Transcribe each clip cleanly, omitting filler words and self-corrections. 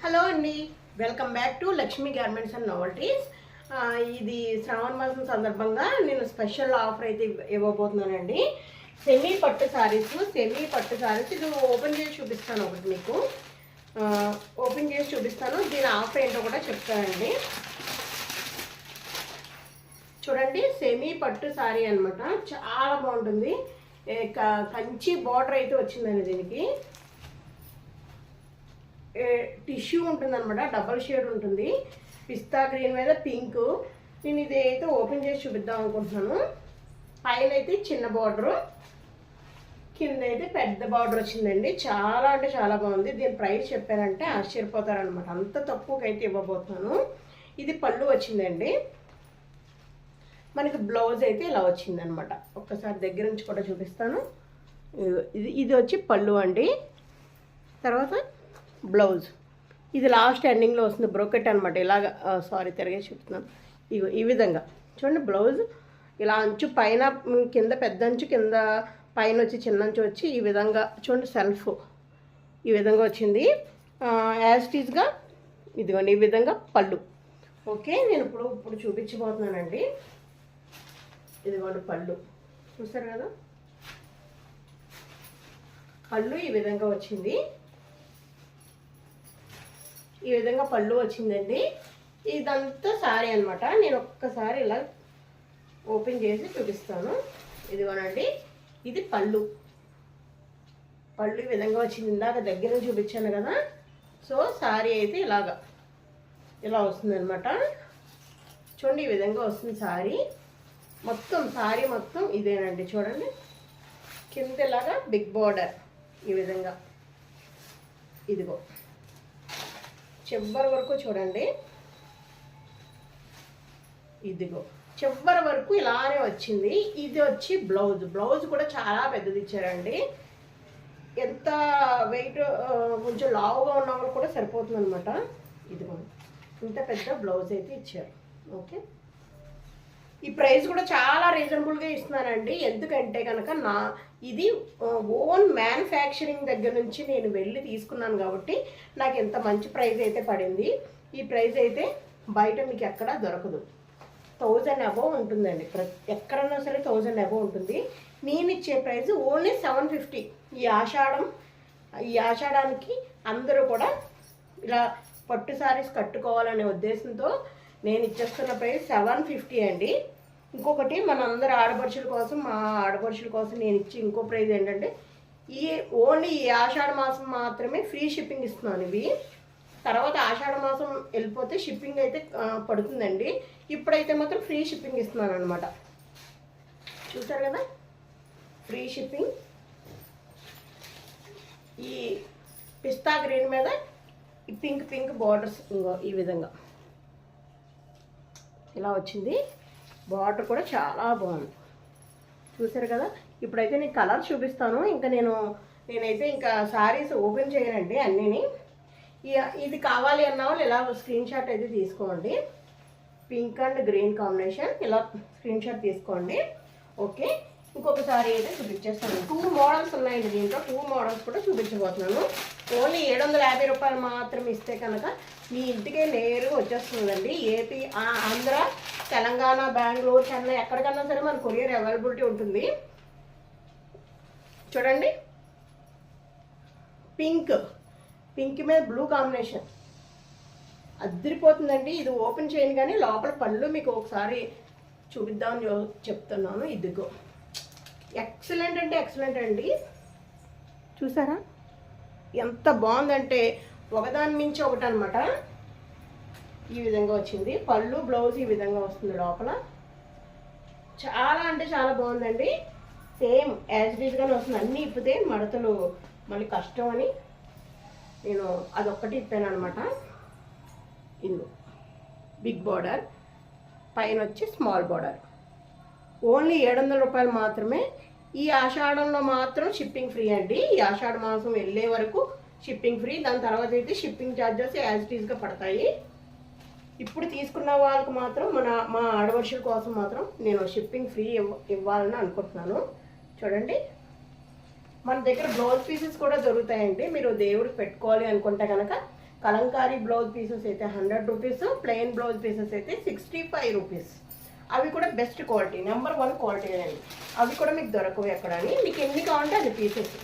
Hello అండి, welcome back to Lakshmi garments and నోవల్టీస్. ఇది శ్రావణ మాసం సందర్భంగా నేను స్పెషల్ ఆఫర్ అయితే ఇవ్వబోతున్నానండి. సెమీ పట్టు శారీస్ ఇది ఓపెన్ చేసి చూపిస్తాను. ఒకటి మీకు ఓపెన్ చేసి చూపిస్తాను. దీని ఆఫర్ ఏంటో కూడా చెప్తానండి. చూడండి, సెమీ పట్టు శారీ అనమాట. చాలా బాగుంటుంది. కంచి బార్డర్ అయితే వచ్చిందండి. దీనికి టిష్యూ ఉంటుంది అనమాట. డబల్ షేడ్ ఉంటుంది. పిస్తా గ్రీన్ మీద పింక్. నేను ఇది అయితే ఓపెన్ చేసి చూపిద్దాం అనుకుంటున్నాను. పైన అయితే చిన్న బార్డరు, కింద అయితే పెద్ద బార్డర్ వచ్చిందండి. చాలా అంటే చాలా బాగుంది. దీని ప్రైస్ చెప్పానంటే ఆశ్చర్యపోతారనమాట. అంత తక్కువకి అయితే ఇవ్వబోతున్నాను. ఇది పళ్ళు వచ్చిందండి. మనకి బ్లౌజ్ అయితే ఇలా వచ్చిందనమాట. ఒక్కసారి దగ్గర నుంచి కూడా చూపిస్తాను. ఇది వచ్చి పళ్ళు అండి. తర్వాత బ్లౌజ్ ఇది లాస్ట్ ఎండింగ్లో వస్తుంది. బ్రోకెట్ అనమాట. ఇలాగ తిరిగేసి చూపుతున్నాను. ఈ విధంగా చూడండి. బ్లౌజ్ ఇలా అంచు పైన కింద పెద్ద అంచు, కింద పైన వచ్చి చిన్న అంచు వచ్చి ఈ విధంగా చూడండి. సెల్ఫ్ ఈ విధంగా వచ్చింది. యాజ్ టీజ్గా ఇదిగోండి ఈ విధంగా పళ్ళు. ఓకే, నేను ఇప్పుడు చూపించబోతున్నానండి. ఇదిగోండి పళ్ళు, చూసారు కదా. పళ్ళు ఈ విధంగా వచ్చింది. ఈ విధంగా పళ్ళు వచ్చిందండి. ఇదంతా శారీ అనమాట. నేను ఒక్కసారి ఇలా ఓపెన్ చేసి చూపిస్తాను. ఇదిగోనండి, ఇది పళ్ళు. ఈ విధంగా వచ్చింది. ఇందాక దగ్గర నుంచి చూపించాను కదా. సో శారీ అయితే ఇలా వస్తుంది అనమాట. చూడండి, ఈ విధంగా వస్తుంది శారీ మొత్తం ఇదేనండి. చూడండి, కింద ఇలాగా బిగ్ బార్డర్ ఈ విధంగా. ఇదిగో చివరి వరకు చూడండి. ఇదిగో చివరి వరకు ఇలానే వచ్చింది. ఇది వచ్చి బ్లౌజ్ కూడా చాలా పెద్దది ఇచ్చారండి. ఎంత వెయిట్ కొంచెం లావుగా ఉన్న వాళ్ళు కూడా సరిపోతుంది అనమాట. ఇదిగో ఇంత పెద్ద బ్లౌజ్ అయితే ఇచ్చారు. ఓకే, ఈ ప్రైస్ కూడా చాలా రీజనబుల్గా ఇస్తున్నానండి. ఎందుకంటే కనుక ఇది ఓన్ మ్యానుఫ్యాక్చరింగ్ దగ్గర నుంచి నేను వెళ్ళి తీసుకున్నాను కాబట్టి నాకు ఎంత మంచి ప్రైస్ అయితే పడింది. ఈ ప్రైస్ అయితే బయట మీకు ఎక్కడ దొరకదు. 1000 అబోవ్ ఉంటుందండి. ఎక్కడన్నా సరే 1000 అబోవ్ ఉంటుంది. నేను ఇచ్చే ప్రైస్ ఓన్లీ 750. ఈ ఆషాఢానికి అందరూ కూడా ఇలా పట్టు శారీస్ కట్టుకోవాలనే ఉద్దేశంతో నేను ఇచ్చేస్తున్న ప్రైస్ 750 అండి. ఇంకొకటి మన అందరి ఆడపడుచుల కోసం, మా ఆడపడుచుల కోసం నేను ఇచ్చి ఇంకో ప్రైజ్ ఏంటంటే ఓన్లీ ఈ ఆషాఢ మాసం మాత్రమే ఫ్రీ షిప్పింగ్ ఇస్తున్నాను. ఇవి తర్వాత ఆషాఢ మాసం వెళ్ళిపోతే షిప్పింగ్ అయితే పడుతుందండి. ఇప్పుడైతే మాత్రం ఫ్రీ షిప్పింగ్ ఇస్తున్నాను అనమాట. చూసారు కదా, ఫ్రీ షిప్పింగ్. ఈ పిస్తా గ్రీన్ మీద ఈ పింక్ బార్డర్స్ ఈ విధంగా ఇలా వచ్చింది. బార్డర్ కూడా చాలా బాగుంది. చూసారు కదా. ఇప్పుడైతే నేను కలర్ చూపిస్తాను. ఇంకా నేనైతే ఇంకా శారీస్ ఓపెన్ చేయనండి అన్నీని. ఇది కావాలి అన్న వాళ్ళు ఇలా స్క్రీన్ షాట్ అయితే తీసుకోండి. పింక్ అండ్ గ్రీన్ కాంబినేషన్ ఇలా స్క్రీన్ షాట్ తీసుకోండి. ఓకే, ఇంకొకసారి అయితే చూపించేస్తాను. 2 మోడల్స్ ఉన్నాయండి. దీంట్లో 2 మోడల్స్ కూడా చూపించబోతున్నాను. ఓన్లీ 750 రూపాయలు మాత్రం ఇస్తే కనుక మీ ఇంటికే నేరుగా వచ్చేస్తుందండి. ఏపీ, ఆంధ్ర, తెలంగాణ, బెంగళూరు, చెన్నై ఎక్కడికన్నా సరే మన కొరియర్ అవైలబిలిటీ ఉంటుంది. చూడండి, పింక్ మీద బ్లూ కాంబినేషన్ అదిరిపోతుందండి. ఇది ఓపెన్ చేయను కానీ లోపల పళ్ళు మీకు ఒకసారి చూపిద్దామని చెప్తున్నాను. ఇదిగో ఎక్సలెంట్ అంటే ఎక్సలెంట్ అండి. చూసారా ఎంత బాగుందంటే ఒకదాని మించి ఒకటి అనమాట. ఈ విధంగా వచ్చింది పళ్ళు. బ్లౌజ్ ఈ విధంగా వస్తుంది లోపల. చాలా అంటే చాలా బాగుందండి. సేమ్ యాజ్ యూజువల్గానే వస్తుంది. అన్నీ ఇప్పితే మడతలు మళ్ళీ కష్టం అని నేను అదొక్కటి ఇప్పాను అనమాట. ఇది బిగ్ బార్డర్, పైన వచ్చి స్మాల్ బార్డర్. ఓన్లీ 700 రూపాయలు మాత్రమే. ఈ ఆషాఢంలో మాత్రం షిప్పింగ్ ఫ్రీ అండి. ఈ ఆషాఢ మాసం వెళ్ళే వరకు షిప్పింగ్ ఫ్రీ. దాని తర్వాత అయితే షిప్పింగ్ ఛార్జెస్ యాజ్ టీజ్గా పడతాయి. ఇప్పుడు తీసుకున్న వాళ్ళకి మాత్రం మా ఆడవర్షుల కోసం మాత్రం నేను షిప్పింగ్ ఫ్రీ ఇవ్వాలని అనుకుంటున్నాను. చూడండి, మన దగ్గర బ్లౌజ్ పీసెస్ కూడా దొరుకుతాయండి. మీరు దేవుడికి పెట్టుకోవాలి అనుకుంటే కనుక కలంకారీ బ్లౌజ్ పీసెస్ అయితే 100 రూపీస్, ప్లెయిన్ బ్లౌజ్ పీసెస్ అయితే 65 రూపీస్. అవి కూడా బెస్ట్ క్వాలిటీ, నెంబర్ 1 క్వాలిటీ అండి. అవి కూడా మీకు దొరకవు ఎక్కడ అని. మీకు ఎన్ని కావాలంటే అది పీసెస్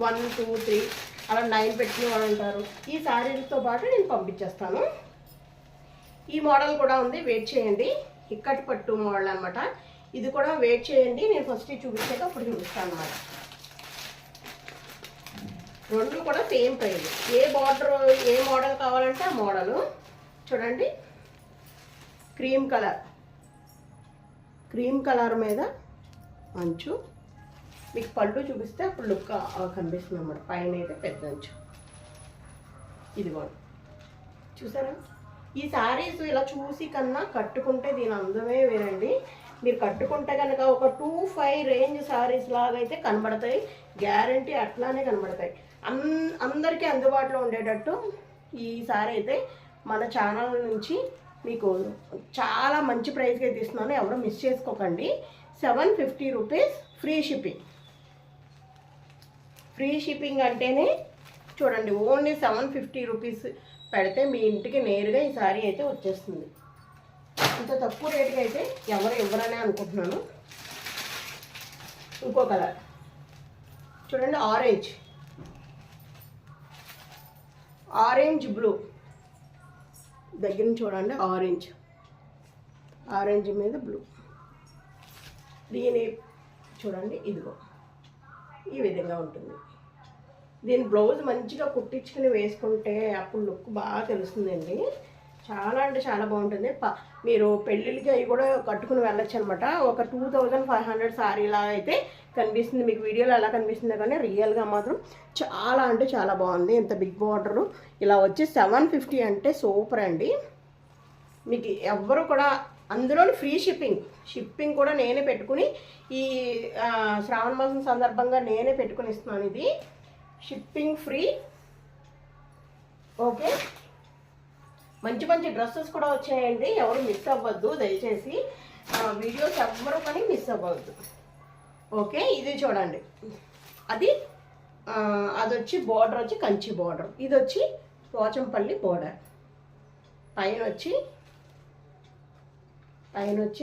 1 2 3 అలా 9 పెట్టిన వాళ్ళు ఉంటారు. ఈ శారీస్తో పాటు నేను పంపించేస్తాను. ఈ మోడల్ కూడా ఉంది, వెయిట్ చేయండి. ఇక్కటి పట్టు మోడల్ అనమాట. ఇది కూడా వెయిట్ చేయండి, నేను ఫస్ట్ చూపించాక అప్పుడు చూపిస్తాను అనమాట. రెండు కూడా సేమ్ ప్రైస్. ఏ బార్డర్ ఏ మోడల్ కావాలంటే ఆ మోడలు. చూడండి, క్రీమ్ కలర్ మీద అంచు. మీకు పళ్ళు చూపిస్తే అప్పుడు లుక్ కనిపిస్తుంది అన్నమాట. పైన అయితే పెద్ద అంచు. ఇదిగోండి, చూసారా? ఈ శారీస్ ఇలా చూసి కన్నా కట్టుకుంటే దీని అందమే వేరండి. మీరు కట్టుకుంటే కనుక ఒక 2-5 రేంజ్ శారీస్ లాగా అయితే కనబడతాయి, గ్యారంటీ అట్లానే కనబడతాయి. అందరికీ అందుబాటులో ఉండేటట్టు ఈ శారీ అయితే మన ఛానల్ నుంచి మీకు చాలా మంచి ప్రైస్కి అయితే ఇస్తున్నాను. ఎవరు మిస్ చేసుకోకండి. 750 rupees free shipping. Free shipping అంటేనే చూడండి, ఓన్లీ 750 రూపీస్ పెడితే మీ ఇంటికి నేరుగా ఈ శారీ అయితే వచ్చేస్తుంది. ఇంత తక్కువ రేటుకి అయితే ఎవరు ఇవ్వరనే అనుకుంటున్నాను. ఇంకో కలర్ చూడండి, ఆరెంజ్ బ్లూ. దగ్గర నుంచి చూడండి, ఆరెంజ్ మీద బ్లూ. దీని చూడండి, ఇదిగో ఈ విధంగా ఉంటుంది. దీని బ్లౌజ్ మంచిగా కుట్టించుకుని వేసుకుంటే అప్పుడు లుక్ బాగా తెలుస్తుందండి. చాలా అంటే చాలా బాగుంటుంది. మీరు పెళ్ళిళ్ళకి అవి కూడా కట్టుకుని వెళ్ళొచ్చు అనమాట. ఒక 2500 సారీ లాగా అయితే కనిపిస్తుంది మీకు వీడియోలో. ఎలా కనిపిస్తుందో కానీ రియల్గా మాత్రం చాలా అంటే చాలా బాగుంది. ఇంత బిగ్ బార్డరు ఇలా వచ్చి 750 అంటే సూపర్ అండి. మీకు ఎవ్వరు కూడా అందులోని ఫ్రీ షిప్పింగ్ కూడా నేనే పెట్టుకుని ఈ శ్రావణ మాసం సందర్భంగా నేనే పెట్టుకుని ఇస్తున్నాను. ఇది షిప్పింగ్ ఫ్రీ. ఓకే, మంచి మంచి డ్రెస్సెస్ కూడా వచ్చాయండి. ఎవరు మిస్ అవ్వద్దు దయచేసి. వీడియోస్ ఎవ్వరు కానీ మిస్ అవ్వద్దు. ఓకే, ఇది చూడండి, అది వచ్చి బార్డర్ వచ్చి కంచి బార్డర్. ఇది వచ్చి పోచంపల్లి బార్డర్. పైన వచ్చి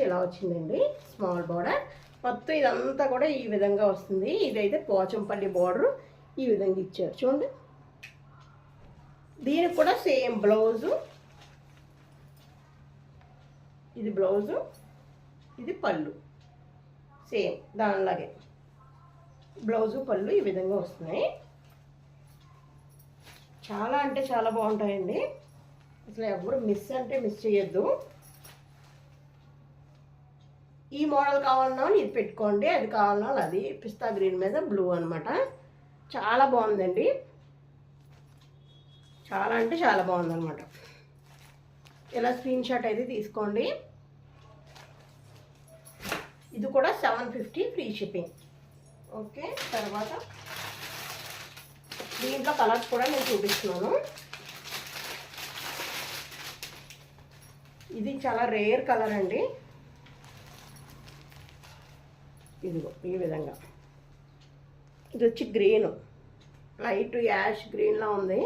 ఇలా వచ్చిందండి స్మాల్ బార్డర్. మొత్తం ఇదంతా కూడా ఈ విధంగా వస్తుంది. ఇదైతే పోచంపల్లి బార్డర్ ఈ విధంగా ఇచ్చారు చూడండి. దీనికి కూడా సేమ్ బ్లౌజు. ఇది బ్లౌజు, ఇది పళ్ళు. సేమ్ దానిలాగే బ్లౌజు పళ్ళు ఈ విధంగా వస్తున్నాయి. చాలా అంటే చాలా బాగుంటాయండి. అసలు ఎవరు మిస్ చేయొద్దు. ఈ మోడల్ కావాలన్నా ఇది పెట్టుకోండి, అది కావాలన్నా అది. పిస్తా గ్రీన్ మీద బ్లూ అనమాట. చాలా బాగుందండి. చాలా అంటే చాలా బాగుందన్నమాట. ఇలా స్క్రీన్ షాట్ అయితే తీసుకోండి. ఇది కూడా 750 ఫ్రీ షిప్పింగ్. ఓకే, తర్వాత దీంట్లో కలర్స్ కూడా నేను చూపిస్తున్నాను. ఇది చాలా రేర్ కలర్ అండి. ఇదిగో ఈ విధంగా. ఇది వచ్చి గ్రీన్, లైట్ యాష్ గ్రీన్లా ఉంది.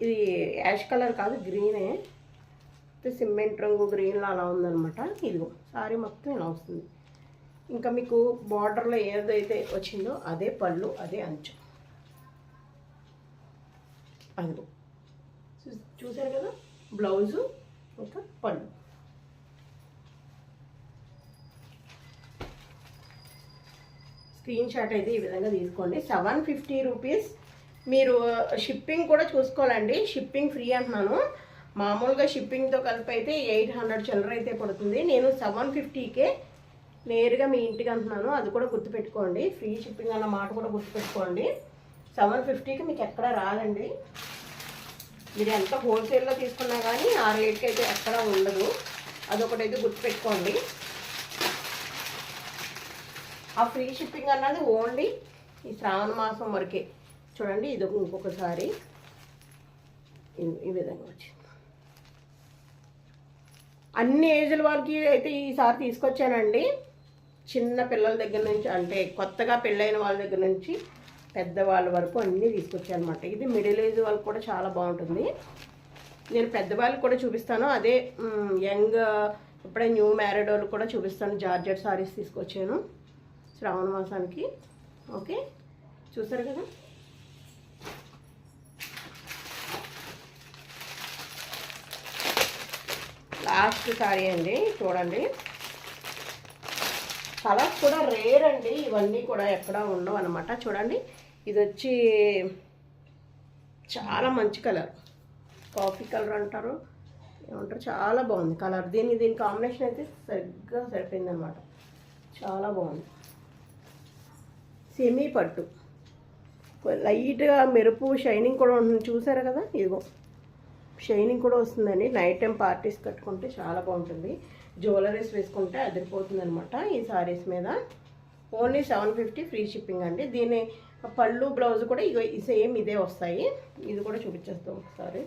ఇది యాష్ కలర్ కాదు, గ్రీనే. సిమెంట్ రంగు గ్రీన్లో అలా ఉందన్నమాట. ఇదిగో సారీ మొత్తం ఇలా వస్తుంది. ఇంకా మీకు బార్డర్లో ఏదైతే వచ్చిందో అదే పళ్ళు, అదే అంచు. అదిగో చూసారు కదా, బ్లౌజు ఇంకా పళ్ళు. స్క్రీన్ షాట్ అయితే ఈ విధంగా తీసుకోండి. 750 రూపీస్. మీరు షిప్పింగ్ కూడా చూసుకోవాలండి. షిప్పింగ్ ఫ్రీ అంటున్నాను. మామూలుగా షిప్పింగ్తో కలిపి అయితే 800 చిల్లర అయితే పడుతుంది. నేను 750కే నేరుగా మీ ఇంటికి అంటున్నాను. అది కూడా గుర్తుపెట్టుకోండి. ఫ్రీ షిప్పింగ్ అన్న మాట కూడా గుర్తుపెట్టుకోండి. 750కి మీకు ఎక్కడ రాదండి. మీరు ఎంత హోల్సేల్లో తీసుకున్నా కానీ ఆ రేట్కి అయితే ఎక్కడ ఉండదు. అదొకటైతే గుర్తుపెట్టుకోండి. ఆ ఫ్రీ షిప్పింగ్ అన్నది ఓన్లీ ఈ శ్రావణ మాసం వరకే. చూడండి, ఇది ఇంకొకసారి ఈ విధంగా వచ్చింది. అన్ని ఏజ్ల వాళ్ళకి అయితే ఈసారి తీసుకొచ్చానండి. చిన్న పిల్లల దగ్గర నుంచి, అంటే కొత్తగా పెళ్ళైన వాళ్ళ దగ్గర నుంచి పెద్దవాళ్ళ వరకు అన్నీ తీసుకొచ్చాను అనమాట. ఇది మిడిల్ ఏజ్ వాళ్ళకి కూడా చాలా బాగుంటుంది. నేను పెద్దవాళ్ళకి కూడా చూపిస్తాను, అదే యంగ్ ఇప్పుడే న్యూ మ్యారీడ్ వాళ్ళకి కూడా చూపిస్తాను. జార్జెట్ సారీస్ తీసుకొచ్చాను శ్రావణ మాసానికి. ఓకే, చూసారు కదా. లాస్ట్ సారీ అండి, చూడండి. కలర్స్ కూడా రేర్ అండి, ఇవన్నీ కూడా ఎక్కడ ఉండవు అనమాట. చూడండి, ఇది వచ్చి చాలా మంచి కలర్, కాఫీ కలర్ అంటారు ఏమంటారు, చాలా బాగుంది కలర్. దీని కాంబినేషన్ అయితే సరిగ్గా సరిపోయింది అనమాట, చాలా బాగుంది. సెమీ పట్టు, లైట్గా మెరుపు షైనింగ్ కూడా ఉంటుంది, చూసారు కదా. ఇదిగో షైనింగ్ కూడా వస్తుందండి. నైట్ టైం పార్టీస్ కట్టుకుంటే చాలా బాగుంటుంది, జ్యువెలరీస్ వేసుకుంటే అదిరిపోతుంది అనమాట. ఈ సారీస్ మీద ఓన్లీ 750 ఫ్రీ షిప్పింగ్ అండి. దీని పళ్ళు బ్లౌజ్ కూడా ఇగో సేమ్ ఇదే వస్తాయి. ఇది కూడా చూపించేస్తాం ఒకసారి.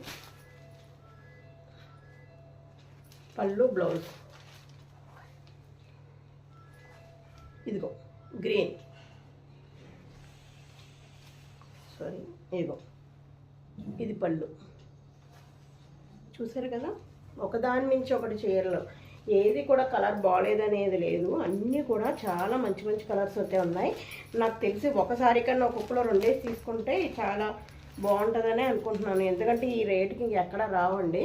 పళ్ళు బ్లౌజ్ ఇదిగో గ్రీన్, సారీ ఇదిగో ఇది పళ్ళు. చూసారు కదా, ఒకదాని నుంచి ఒకటి చీరలు, ఏది కూడా కలర్ బాగాలేదనేది లేదు, అన్నీ కూడా చాలా మంచి మంచి కలర్స్ అయితే ఉన్నాయి. నాకు తెలిసి ఒకసారి కన్నా ఒక్కొక్కలో 2 తీసుకుంటే చాలా బాగుంటుందని అనుకుంటున్నాను. ఎందుకంటే ఈ రేటుకి ఎక్కడ రావండి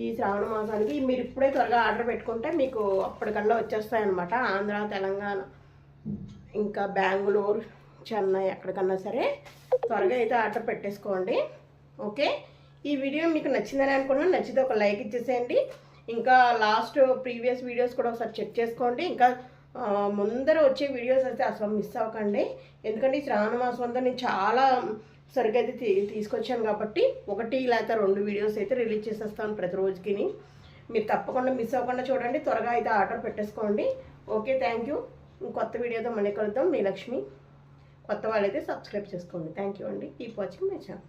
ఈ శ్రావణ మాసానికి. మీరు ఇప్పుడే త్వరగా ఆర్డర్ పెట్టుకుంటే మీకు అప్పటికల్లా వచ్చేస్తాయన్నమాట. ఆంధ్ర, తెలంగాణ, ఇంకా బెంగళూరు, చెన్నై, ఎక్కడికన్నా సరే త్వరగా అయితే ఆర్డర్ పెట్టేసుకోండి. ఓకే, ఈ వీడియో మీకు నచ్చిందని అనుకున్నాను. నచ్చితే ఒక లైక్ ఇచ్చేసేయండి. ఇంకా లాస్ట్ ప్రీవియస్ వీడియోస్ కూడా ఒకసారి చెక్ చేసుకోండి. ఇంకా ముందర వచ్చే వీడియోస్ అయితే అసలు మిస్ అవ్వకండి. ఎందుకంటే ఈ శ్రావణ మాసం అంతా నేను చాలా సరిగ్గా అయితే తీసుకొచ్చాను కాబట్టి 1 లేకపోతే 2 వీడియోస్ అయితే రిలీజ్ చేసేస్తాను ప్రతిరోజుకి. మీరు తప్పకుండా మిస్ అవ్వకుండా చూడండి, త్వరగా అయితే ఆర్డర్ పెట్టేసుకోండి. Okay, thank you. కొత్త వీడియోతో మళ్ళీ కలుద్దాం. మీ లక్ష్మి. కొత్త వాళ్ళైతే సబ్స్క్రైబ్ చేసుకోండి. థ్యాంక్ యూ అండి. Keep watching my channel.